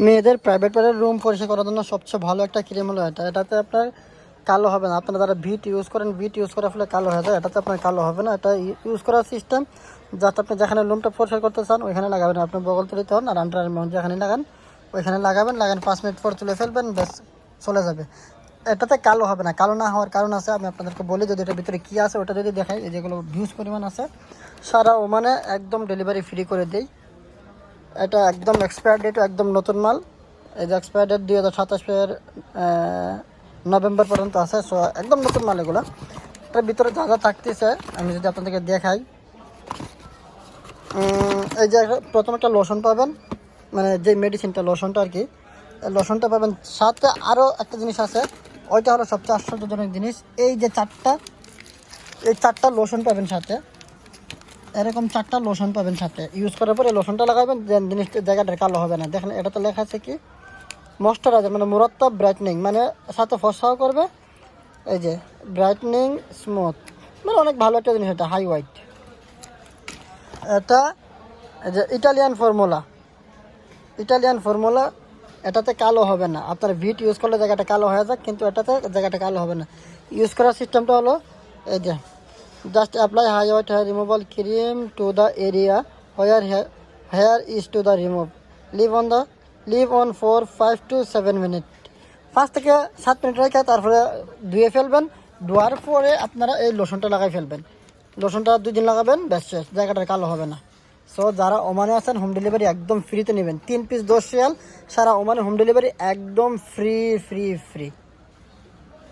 মেয়েদের প্রাইভেট পার্টের রুম পরিষ্কার করার জন্য সবচেয়ে ভালো একটা ক্রিম হলো এটা। এটাতে আপনার কালো হবে না। আপনারা যারা ভিট ইউজ করেন, ভিট ইউজ করার ফলে কালো হয়ে যায়। এটাতে আপনার কালো হবে না। এটা ইউজ করার সিস্টেম যাতে আপনি যেখানে রুমটা পরিষ্কার করতে চান ওইখানে লাগাবেন। আপনি বগল তুলিতে হন আর আন্ডার মাউন্ট যেখানে লাগান ওইখানে লাগাবেন। 5 মিনিট পর তুলে ফেলবেন, ব্যাস চলে যাবে। এটাতে কালো হবে না। কালো না হওয়ার কারণ আছে, আমি আপনাদেরকে বলি। যদি এটার ভিতরে কী আছে ওটা যদি দেখাই, এই যেগুলো ভিউজ পরিমাণ আছে সারা ওমানে একদম ডেলিভারি ফ্রি করে দেই। এটা একদম এক্সপায়ার ডেট, একদম নতুন মাল। এই যে এক্সপায়ার ডেট 2027 নভেম্বর পর্যন্ত আছে। সো একদম নতুন মাল এগুলো। এটার ভিতরে যা যা থাকতেছে আমি যদি আপনাদেরকে দেখাই, এই যে প্রথম একটা লোশন পাবেন, মানে যে মেডিসিনটা লোশনটা আর কি, লোশনটা পাবেন। সাথে আরও একটা জিনিস আছে, ওইটা হলো সবচেয়ে আশ্চর্যজনক জিনিস। এই যে চারটা লোশন পাবেন সাথে, এরকম 4টা লোশন পাবেন সাথে। ইউজ করার পরে লোশনটা লাগাবেন, যে জিনিসটা জায়গাটা কালো হবে না। দেখেন এটাতে লেখা আছে কি ময়েশ্চারাইজার, মানে মুরাত্তাব ব্রাইটনিং, মানে সাথে ফসাও করবে। এই যে ব্রাইটনিং স্মুথ, মানে অনেক ভালো একটা জিনিস। এটা হাই হোয়াইট, এটা এই যে ইটালিয়ান ফর্মুলা। এটাতে কালো হবে না। আপনার ভিট ইউজ করলে জায়গাটা কালো হয়ে যাক, কিন্তু এটাতে জায়গাটা কালো হবে না। ইউজ করার সিস্টেমটা হলো এই যে just apply high white hair removal cream to the area hair is to the remove. Leave on for 5 to 7 minute. 5 থেকে 7 মিনিট রেখে তারপরে ধুয়ে ফেলবেন। ধোয়ার পরে আপনারা এই লোশনটা লাগাই ফেলবেন। লোশনটা 2 দিন লাগাবেন, ব্যাস শেষ, জায়গাটা কালো হবে না। সো যারা ওমানে আছেন হোম ডেলিভারি একদম ফ্রিতে নেবেন। 3 পিস 10 রিয়াল, সারা ওমানে হোম ডেলিভারি একদম ফ্রি।